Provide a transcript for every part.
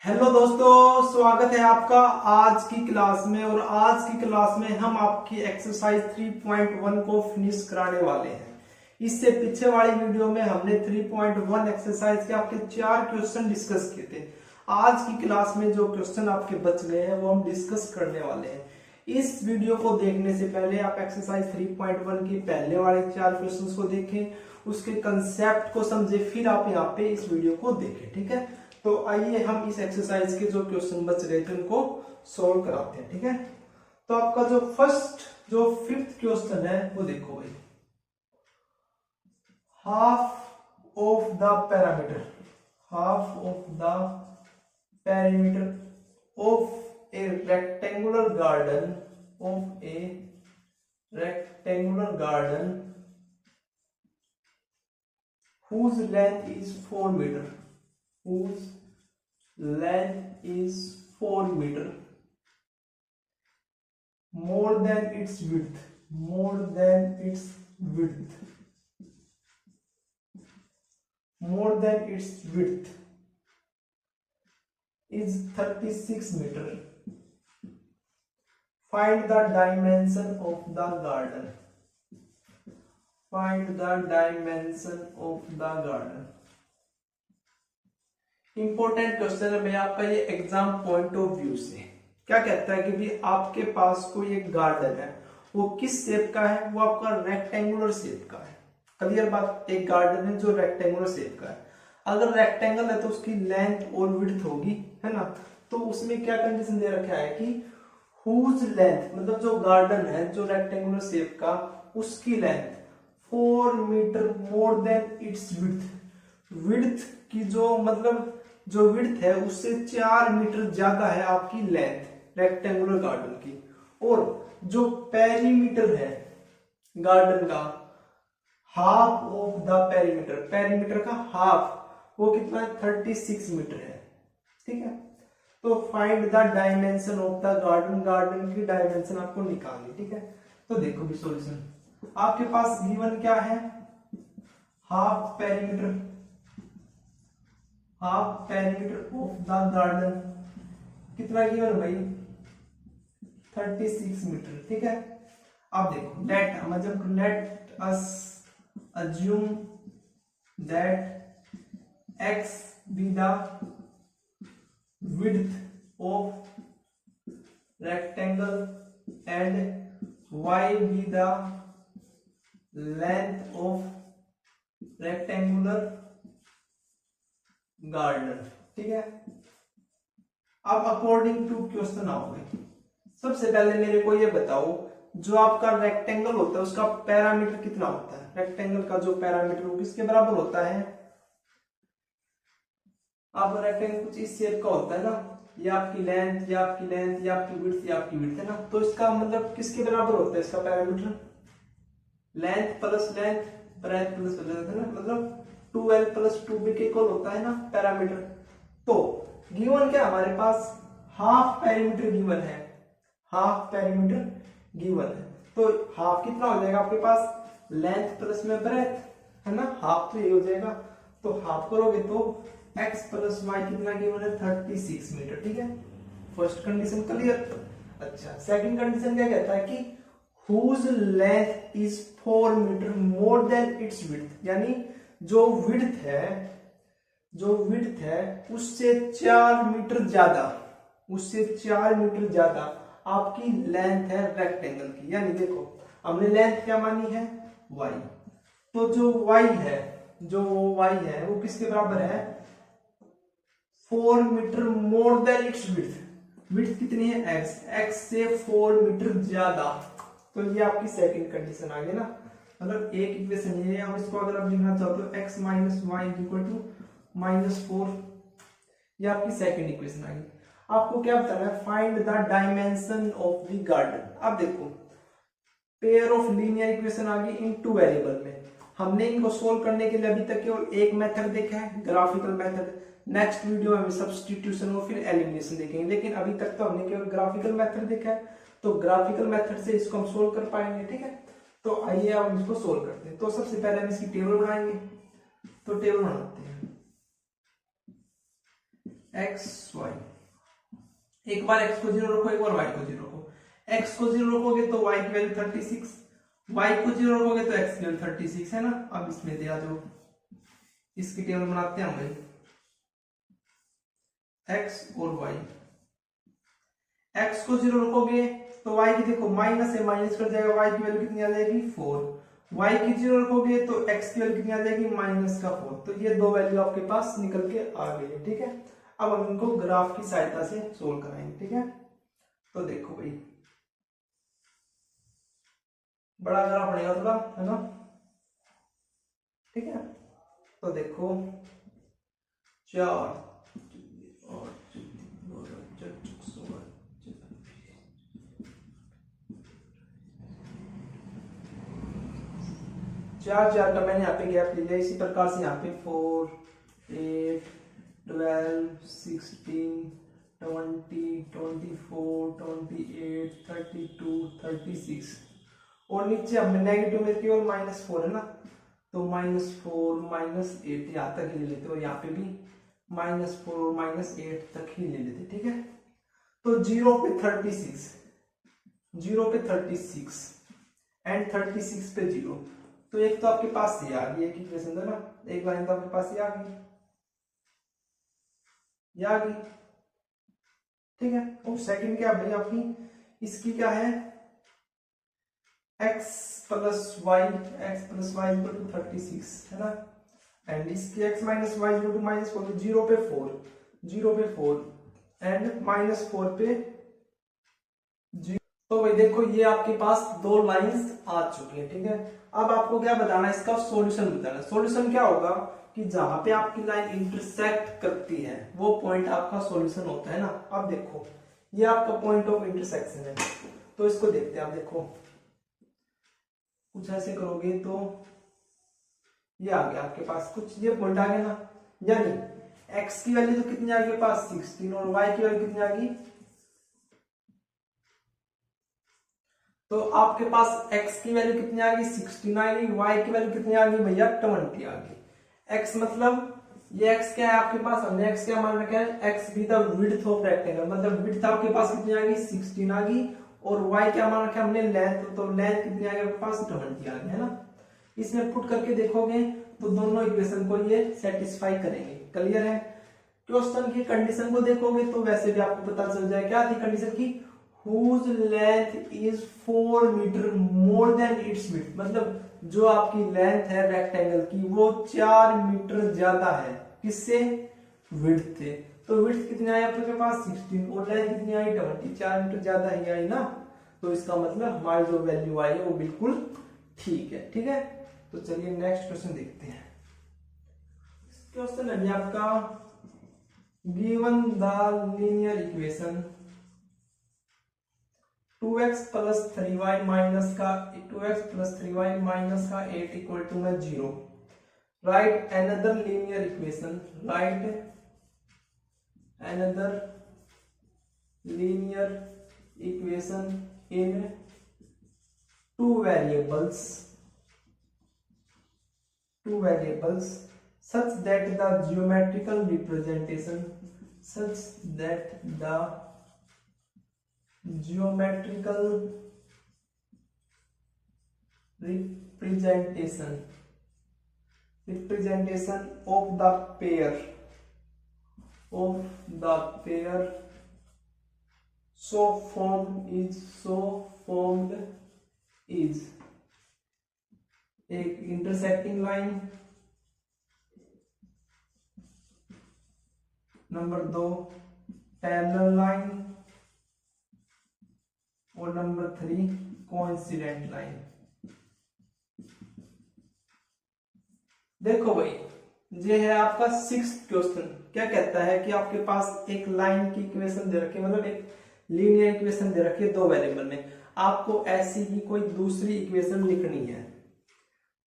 Hello दोस्तों, स्वागत है आपका आज की क्लास में। और आज की क्लास में हम आपकी एक्सरसाइज 3.1 को फिनिश कराने वाले हैं। इससे पीछे वाली वीडियो में हमने 3.1 एक्सरसाइज के आपके 4 क्वेश्चन डिस्कस किए थे। आज की क्लास में जो क्वेश्चन आपके बच गए हैं वो हम डिस्कस करने वाले हैं। इस वीडियो को देखने से पहले आप एक्सरसाइज 3.1 के पहले वाले 4 क्वेश्चंस को देखें, उसके कंसेप्ट को समझे, फिर आप यहाँ पे इस वीडियो को देखें। ठीक है, तो आइए हम इस एक्सरसाइज के जो क्वेश्चन बच रहे थे उनको सॉल्व कराते हैं। ठीक है, तो आपका जो फिफ्थ क्वेश्चन है वो देखो भाई। Half of the parameter of A rectangular garden whose length is 4 meter, more than its width is 36 meter. Find the dimension of the garden. Important question है भैया आपका ये एग्जाम पॉइंट ऑफ व्यू से। क्या कहता है कि भी आपके पास कोई एक गार्डन है, वो किस शेप का है? वो आपका रेक्टेंगुलर शेप का है। क्लियर बात, एक गार्डन है जो रेक्टेंगुलर शेप का है। अगर रेक्टेंगल है तो उसकी लेंथ और विड्थ होगी, है ना। तो उसमें क्या कंडीशन दे रखा है कि हुज लेंथ, मतलब जो गार्डन है जो रेक्टेंगुलर शेप का, उसकी length 4 metre more than its width की जो विड्थ है उससे 4 मीटर ज्यादा है आपकी लेंथ रेक्टेंगुलर गार्डन की। और जो पेरीमीटर है गार्डन का, हाफ ऑफ द पेरीमीटर का हाफ वो कितना है? 36 मीटर है। ठीक है, तो find the dimension of the garden की डायमेंशन आपको निकालनी। ठीक है, तो देखो भी सॉल्यूशन आपके पास गिवन क्या है? Half perimeter of the garden कितना गिवन भाई? 36 मीटर। ठीक है, अब देखो let us assume that x be the width of rectangle and y be the length of rectangular garden। ठीक है, अब अकॉर्डिंग टू क्वेश्चन आओगे। सबसे पहले मेरे को ये बताओ, जो आपका रेक्टेंगल होता है उसका पैरामीटर कितना होता है? रेक्टेंगल का जो पैरामीटर वो किसके बराबर होता है? आप रेक्टेंगल कुछ इस शेप का होता है ना, ये आपकी लेंथ, ये आपकी लेंथ, ये आपकी विड्थ, है ना। तो इसका मतलब किसके बराबर होता है? इसका parameter length plus length, breadth plus breadth, है ना। मतलब 2l प्लस 2b के इक्वल होता है ना पैरामीटर। तो गिवन क्या हमारे पास? हाफ पेरीमीटर गिवन है। तो हाफ कितना हो जाएगा आपके पास? लेंथ प्लस में ब्रेथ, है ना। हाफ तो ये हो जाएगा, तो हाफ करोगे तो x प्लस वाई कितना गिवन है? 36 मीटर। ठीक है, फर्स्ट कंडीशन क्लियर। अच्छा, सेकंड कंडीशन क्या कहता है कि whose length is 4 metre more than its width, यानी जो विड्थ है उससे 4 मीटर ज्यादा आपकी लेंथ है रेक्टेंगल की। यानी देखो हमने लेंथ क्या मानी है? y। तो जो y है वो किसके बराबर है? 4 metre more than its width कितनी है? x से 4 मीटर ज्यादा। तो ये आपकी सेकंड कंडीशन आ गई ना। मतलब एक इक्वेशन ये है, और इसको अगर आप लिखना चाहते हो x minus y equal to -4, ये आपकी सेकंड इक्वेशन आ गई। आपको क्या बताना है? Find the dimension of the garden. अब देखो पेयर ऑफ लीनियर इक्वेशन आ गई इन 2 वेरिएबल में। हमने इनको सोल्व करने के लिए अभी तक केवल एक मेथड देखा है, ग्राफिकल मेथड। नेक्स्ट वीडियो में सब्स्टिट्यूशन और फिर एलिमिनेशन देखेंगे, लेकिन अभी तक तो हमने केवल ग्राफिकल मेथड देखा है। तो ग्राफिकल मेथड से इसको हम सोल्व कर पाएंगे। ठीक है, तो आइए अब इसको सोल्व करते हैं। तो सबसे पहले हम इसकी टेबल बनाएंगे। तो टेबल बनाते हैं। एक्स वाई, एक बार एक्स को 0 रखो, एक बार वाई को 0 रखो। एक्स को 0 रखोगे तो वाई की वैल्यू 36, वाई को 0 रखोगे तो एक्स की वैल्यू 36 है ना। अब इसमें दिया जो इसकी टेबल बनाते हैं हम भाई, एक्स और वाई। एक्स को 0 रखोगे तो वाई की देखो माइनस है, माइनस कर जाएगा, वाई की वैल्यू कितनी आ जाएगी 4। वाई की 0 रखोगे तो एक्स की वैल्यू कितनी आ जाएगी -4। तो ये दो वैल्यू आपके पास निकल के आ गई है, ठीक है। अब हम इनको ग्राफ की सहायता से सोल्व कराएंगे, ठीक है। तो देखो भाई, बड़ा ग्राफ बनेगा थोड़ा, है ना, ठीक है। तो देखो 4 4 का मैंने यहाँ पे गैप ले लिया। इसी प्रकार से यहाँ पे 4, 8, 12, 16, 20, 24, 28, 32, 36 और नीचे हमने नेगेटिव में केवल -4 है ना, तो -4, -8 यहाँ तक ही ले लेते और यहाँ पे भी -4, -8 तक ही ले लेते, ठीक है। तो 0 पे 36, 0 पे 36 एंड 36 पे 0, तो एक तो आपके पास ये आ गई, एक इक्वेशन है ना, एक लाइन तो आपके पास ये आ गई, ये आ गई, ठीक है। और सेकंड क्या भाई आपकी, इसकी क्या है, x plus y, x plus y equal to 36 है ना, एंड इसकी x minus y equal to -4, 0 पे 4, 0 पे 4 एंड -4 पे 0। तो भाई देखो ये आपके पास दो लाइंस आ चुकी है, ठीक है। अब आपको क्या बताना है, इसका सॉल्यूशन बताना है। सॉल्यूशन क्या होगा कि जहां पे आपकी लाइन इंटरसेक्ट करती है वो पॉइंट आपका सॉल्यूशन होता है ना। अब देखो ये आपका पॉइंट ऑफ इंटरसेक्शन है, तो इसको देखते हैं। आप देखो कुछ ऐसे करोगे तो ये आ गया आपके पास, कुछ ये पॉइंट आ गया ना, यानी x की वैल्यू तो कितनी आ गई पास 16 और y की वैल्यू कितनी आ गई, तो आपके पास x की वैल्यू कितनी आ गई 16 आ गई, y की वैल्यू कितनी आ गई भैया 20 आ गई। x मतलब ये x क्या है आपके पास, हमने x क्या मान रखा है, x भी द विड्थ ऑफ रेक्टेंगल, मतलब विड्थ आपके पास कितनी आ गई 16 आ गई, और y क्या मान रखा है हमने लेंथ, तो लेंथ कितनी आ गई आपके पास 20 आ गई, है ना। इसमें पुट करके देखोगे तो दोनों इक्वेशन को ये सेटिस्फाई करेंगे, क्लियर है। क्वेश्चन की कंडीशन को देखोगे तो वैसे भी आपको पता चल जाए, क्या थी कंडीशन की, whose length is 4 metre more than its width, मतलब जो आपकी लेंथ है रेक्टेंगल की वो 4 मीटर ज्यादा है किससे, विड्थ से। तो विड्थ कितनी आई आपके पास 16 और लेंथ कितनी आई 20, 4 मीटर ज्यादा ही आई ना। तो इसका मतलब हमारी जो वैल्यू आई है वो बिल्कुल ठीक है, ठीक है। तो चलिए नेक्स्ट क्वेश्चन देखते हैं। क्वेश्चन है आपका, given the linear equation 2x plus 3y minus का 2x प्लस 3y माइनस का 8 इक्वल टू में 0, right another linear equation, right another linear equation in two variables such that the geometrical representation of the pair so formed is एक intersecting line, number 2 parallel line, और number 3 coincident line. देखो भाई ये है आपका 6th question, क्या कहता है कि आपके पास एक लाइन की इक्वेशन दे रखी है, मतलब एक लीनियर इक्वेशन दे रखी है दो वेरिएबल में, आपको ऐसी ही कोई दूसरी इक्वेशन लिखनी है।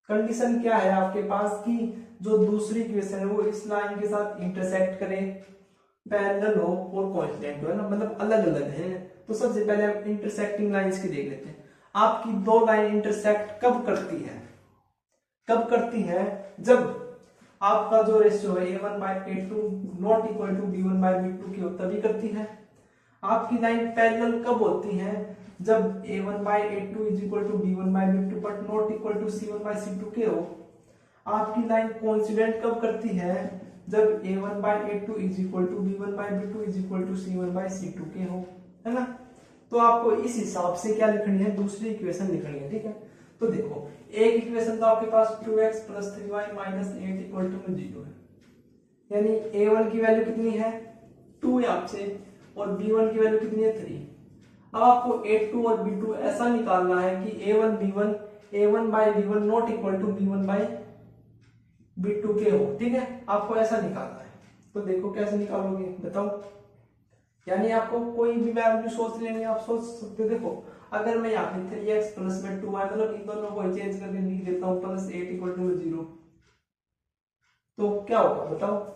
कंडीशन क्या है आपके पास कि जो दूसरी इक्वेशन है वो इस लाइन के साथ इंटरसेक्ट करे, पैरेलल हो और कोइंसिडेंट हो, है ना, मतलब अलग अलग है। तो सबसे पहले हम इंटरसेक्टिंग लाइंस की देख लेते हैं। आपकी दो लाइन इंटरसेक्ट कब करती है, जब आपका जो रेशियो है a1/a2 not equal to b1/b2 की तभी करती है। आपकी लाइन पैरेलल कब होती है? जब a1/a2 is equal to b1/b2 but not equal to c1/c2 के हो। आपकी लाइन कोइंसिडेंट कब करती है? जब a1/a2 is equal to b1/b2 is equal to c1/c2 के हो, है ना। तो आपको इस हिसाब से क्या लिखनी है? दूसरी इक्वेशन लिखनी है, ठीक है। तो देखो, एक इक्वेशन तो आपके पास 2x + 3y - 8 = 0 है, यानी a1 की वैल्यू कितनी है? 2 यहाँ से, और b1 की वैल्यू कितनी है? 3। अब आपको a2 और b2 ऐसा निकालना है कि a1/b1 not equal to b1/b2 के हो, ठीक है। आपको ऐसा निकालना है। तो देखो कैसे निकालोगे, बताओ। यानी आपको कोई भी वैल्यू सोच लेनी है, आप सोच सकते हो। देखो, अगर मैं यहाँ पे 3x प्लस में 2y, मतलब इन दोनों को चेंज करके लिख देता हूँ, +8 = 0, तो क्या होगा बताओ।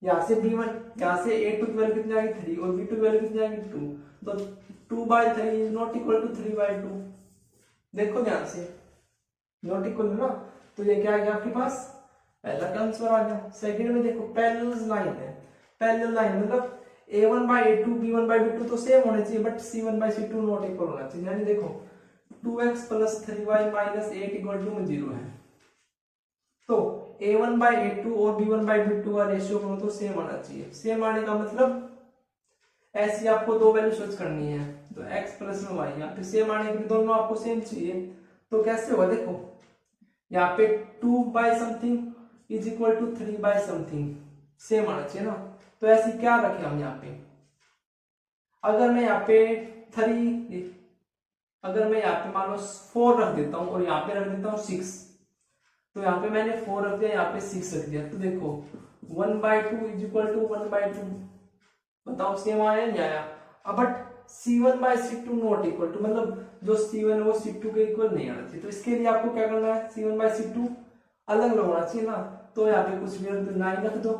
यहाँ से b1, यहाँ से a2 की वैल्यू कितनी आएगी? 3, और b2 की वैल्यू कितनी आएगी? 2। तो 2/3 इज नॉट इक्वल टू 3/2। देखो ध्यान से, नॉट इक्वल है ना, तो ये क्या आ गया आपके पास? पहला का आंसर आ गया। सेकंड में देखो, पैरेलल लाइन है। पैरेलल लाइन मतलब a1/a2 b1/b2 तो सेम होने चाहिए, बट c1/c2 नॉट इक्वल होना चाहिए। यानी देखो, 2x + 3y - 8 = 0 है। तो a1/a2 और b1/b2 का रेशियो करो तो सेम आना चाहिए। सेम आने का मतलब ऐसी आपको दो वैल्यू सर्च करनी है, तो x + y, यहाँ पे सेम आने के लिए दोनों आपको सेम चाहिए। तो कैसे होगा? देखो, यहाँ पे 2/समथिंग इज इक्वल टू 3/समथिंग, सेम आना चाहिए ना। तो ऐसी क्या रखे हम यहाँ पे? अगर मैं यहाँ पे 3, अगर मैं यहाँ पे मान लो 4 रख देता हूँ और यहाँ पे रख देता हूँ 6, तो यहाँ पे मैंने 4 रख दिया, यहाँ पे 6 रख दिया, तो देखो 1/2 इज इक्वल टू 1/2, बताओ सेम आया नहीं आया? अब but c1/c2 not equal to, मतलब जो c1 है वो c2 के इक्वल नहीं आना चाहिए। तो इसके लिए आपको क्या करना है? c1/c2 अलग अलग होना चाहिए ना। तो यहाँ पे कुछ भी 9 रख दो।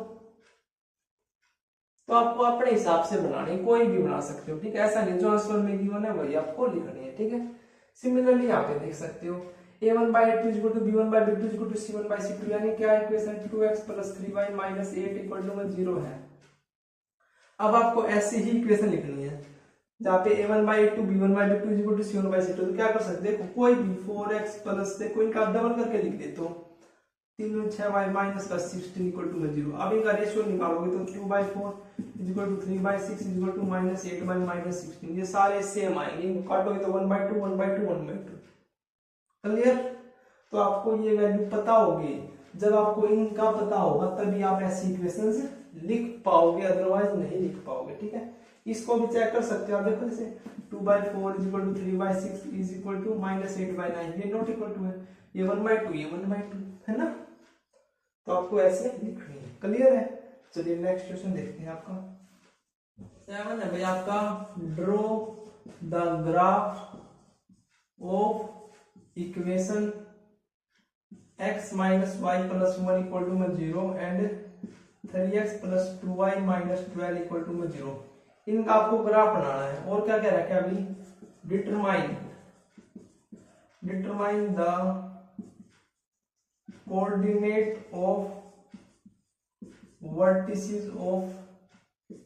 तो आपको अपने हिसाब से बनानी, कोई भी बना सकते हो, ठीक है। ऐसा नहीं जो आंसर में गिवन है वही आपको लिखनी है, ठीक है। सिमिलरली यहाँ पे देख सकते हो, a1/a2 = b1/b2 = c1/c2, यानी क्या इक्वेशन? 2x + 3y - 8 = 0 है। अब आपको ऐसी ही इक्वेशन लिखनी है जहाँ पे a1/a2 b1/b2 = c1/c2। तो क्या कर सकते हैं? कोई भी 4x प्लस, देखो इनका डबल करके लिख देते हो, 3 × 6y - 16 = 0। अब इनका रेशियो निकालोगे तो 2/4 = 3/6 = -8 - 16, ये सारे सेम आएंगे। इनको काटोगे तो 1/2 1/2 1/2। क्लियर? तो आपको ये वैल्यू पता होगी। जब आपको इनका पता होगा तभी आप ऐसी इक्वेशंस लिख पाओगे, अदरवाइज नहीं लिख पाओगे, ठीक है। इसको भी चेक कर सकते हो आप, देखो जैसे 2/4 = 3/6 = -8/9, ये नॉट इक्वल टू है, ये 1/2 ये 1/2 है ना। तो आपको ऐसे लिखनी है। क्लियर है? चलिए नेक्स्ट क्वेश्चन देखते हैं। आपका 7 है भाई आपका, draw the graph of equation x - y + 1 = 0 and 3x + 2y - 12 = 0। इनका आपको ग्राफ बनाना है। और क्या क्या रखा है अभी? Determine the coordinate of vertices of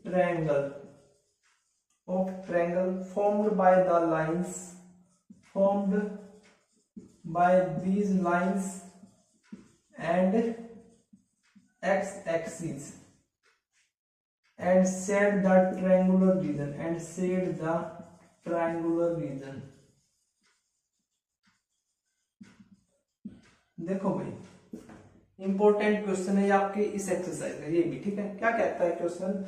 triangle formed by these lines and x-axis and shade the triangular region देखो भाई, इंपॉर्टेंट क्वेश्चन है ये आपके इस एक्सरसाइज का, ये भी ठीक है। क्या कहता है question?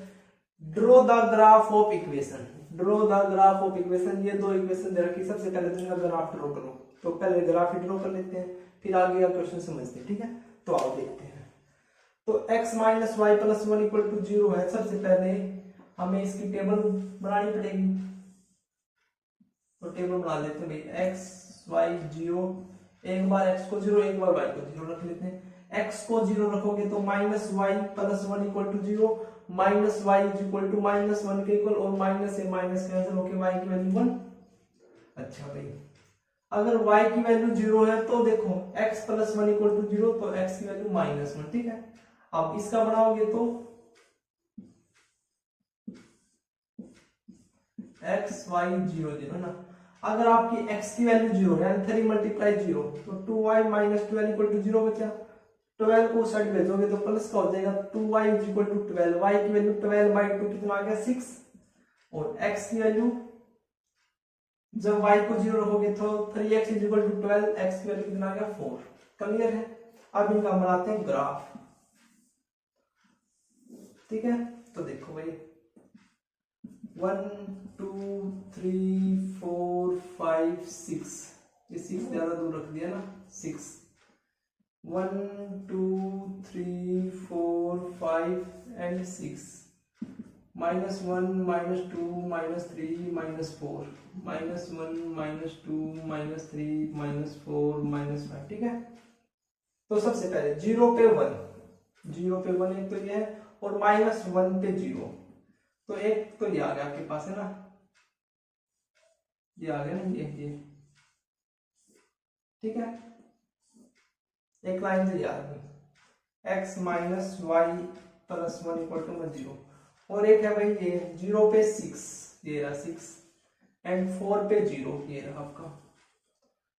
Draw the graph of equation. Draw the graph of equation, ये दो इक्वेशन दे रखी, सबसे पहले तो इनका ग्राफ ड्रॉ करो। तो पहले ग्राफ ही ड्रॉ कर लेते हैं, फिर आगे का क्वेश्चन समझते हैं, ठीक है। तो आओ देखते हैं। तो x - y + 1 = 0 है। सबसे पहले हमें इसकी टेबल बनानी पड़ेगी, तो टेबल बना लेते हैं भाई। x y 0, एक बार x को 0 एक बार y को 0 रख लेते हैं। x को 0 रखोगे तो -y + 1 = 0, -y = -1 के इक्वल, और माइनस से माइनस कैंसिल होकर y की वैल्यू 1। अच्छा भाई, अगर y की वैल्यू 0 है तो देखो x प्लस 1 इक्वल टू 0, तो x की वैल्यू -1, ठीक है। अब इसका बनाओगे तो x y 0 0 ना। अगर आपकी x की वैल्यू 0 है, 3 मल्टीप्लाई 0, तो 2y माइनस 12 इक्वल टू 0 बचा। 12 को साइड भेजोगे तो प्लस का हो जाएगा, 2y इक्वल टू 12, y की वैल्यू 12/2 कितना आ गया 6, और x की वैल्यू जब y को 0 रखोगे तो 3x इक्वल टू 12, x की वैल्यू कितना आ गया 4। क्लियर है। अब इनका बनाते हैं ग्राफ, ठीक है। तो देखो भाई 1 2 3 4 5 6, ये 6 ज्यादा दूर रख दिया ना, 6 1 2 3 4 5 एंड 6, -1 -2 -3 -4, -1 -2 -3 -4 -5, ठीक है। तो सबसे पहले 0 पे 1, 0 पे 1 एक तो ये है, और -1 पे 0, तो एक तो ये आ गया आपके पास है ना, ये आ गया ना, ये ठीक है। एक लाइन से याद नहीं, x minus y plus 1 equal to 0, और एक है भाई ये 0 पे 6, ये रहा 6, एंड 4 पे 0, ये रहा आपका।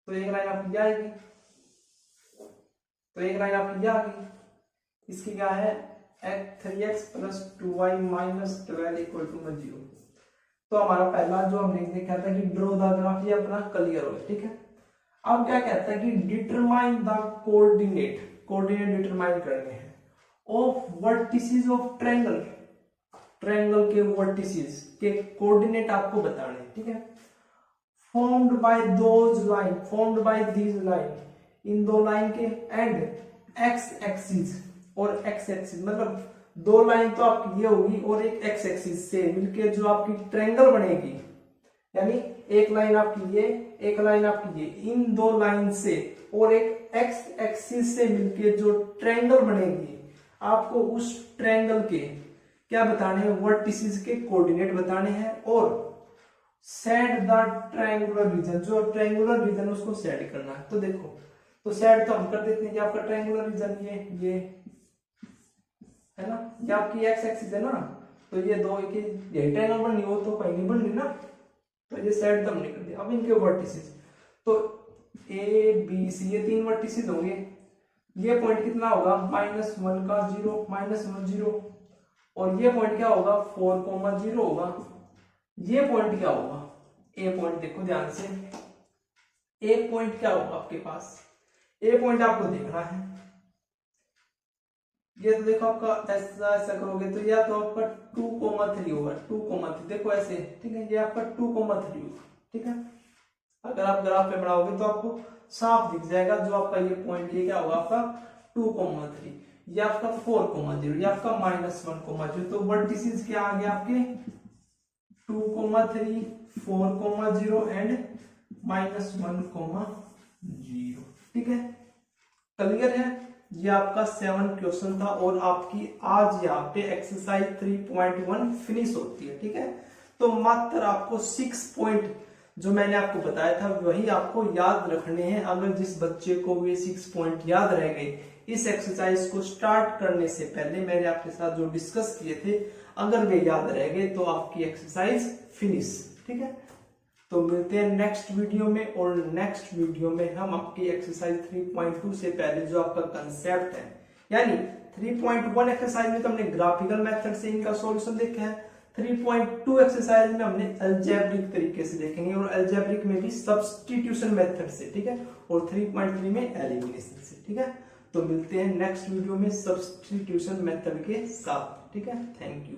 तो एक लाइन आपकी आएगी, तो एक लाइन आपकी आ गई, इसकी क्या है 3x plus 2y minus 12 equal to 0। तो हमारा पहला जो हमने देखा था कि ड्रॉ द ग्राफ, ये अपना क्लियर हो गया, ठीक है। अब क्या कहता है कि डिटरमाइन द कोऑर्डिनेट डिटरमाइन करने हैं of vertices of triangle, triangle के वर्टिसेस के कोऑर्डिनेट आपको बताने हैं, ठीक है। फॉर्म्ड बाय दीज लाइन, इन दो लाइन के एंड एक्स एक्सिस और एक्स एक्सिस, मतलब दो लाइन तो आपकी ये होगी और एक एक्स एक्सिस से मिलके जो आपकी ट्रायंगल बनेगी, यानी एक लाइन आपकी ये, एक लाइन आपकी ये, इन दो लाइन से और एक एक्स एक्सिस से मिलके जो ट्रायंगल बनेगी, आपको उस ट्रायंगल के क्या बताने हैं, वर्टिसेस के कोऑर्डिनेट बताने हैं, और सेट द ट्रायंगुलर रीजन, जो ट्रायंगुलर रीजन उसको सेट करना है। तो देखो, तो सेट तो हम कर देते हैं कि आपका ट्रायंगुलर रीजन ये है ना, ये आपकी एक्स एक्सिस है ना, तो ये दो एक यही ट्रायंगल बननी हो तो कहीं नहीं बन रही ना, तो ये सेट तो हमने कर दिया। अब इनके वर्टिसेस, तो ए बी सी, ये 3 वर्टिसेस होंगे, ये पॉइंट कितना होगा -1 का 0 -1 0, और ये पॉइंट क्या होगा 4, 0 होगा। ये पॉइंट क्या होगा, ए पॉइंट देखो ध्यान से, ए पॉइंट क्या होगा आपके पास, ए पॉइंट आपको देखना है, ये तो देखो आपका ऐसा करोगे तो या तो आपका 2,3 होगा, 2,3 देखो ऐसे, ठीक है, ये आपका 2,3 होगा, ठीक है। अगर आप ग्राफ पे बनाओगे तो आपको साफ दिख जाएगा, जो आपका ये पॉइंट ये क्या होगा आपका 2,3, ये आपका 4,0, ये आपका -1,0, तो वर्टिसेस क्या आ गया आपके 2,3 4,0 एंड -1,0, ठीक है। क्लियर है। ये आपका 7 क्वेश्चन था, और आपकी आज यहाँ पे एक्सरसाइज 3.1 फिनिश होती है, ठीक है। तो मात्र आपको 6 पॉइंट जो मैंने आपको बताया था वही आपको याद रखने हैं। अगर जिस बच्चे को वे 6 पॉइंट याद रह गए, इस एक्सरसाइज को स्टार्ट करने से पहले मैंने आपके साथ जो डिस्कस किए थे, अगर वे याद रह गए तो आपकी एक्सरसाइज फिनिश, ठीक है। तो मिलते हैं नेक्स्ट वीडियो में, और नेक्स्ट वीडियो में हम आपकी एक्सरसाइज 3.2 से पहले जो आपका कंसेप्ट है, यानी 3.1 एक्सरसाइज में तो हमने ग्राफिकल मेथड से इनका सॉल्यूशन देखा है, 3.2 एक्सरसाइज में हमने अलजेब्रिक तरीके से देखेंगे, और अलजेब्रिक में भी सब्स्टिट्यूशन मेथड से, ठीक है, और 3.3 में एलिमिनेशन से, ठीक है। तो मिलते हैं नेक्स्ट वीडियो में सब्स्टिट्यूशन मेथड के साथ, ठीक है। Thank you.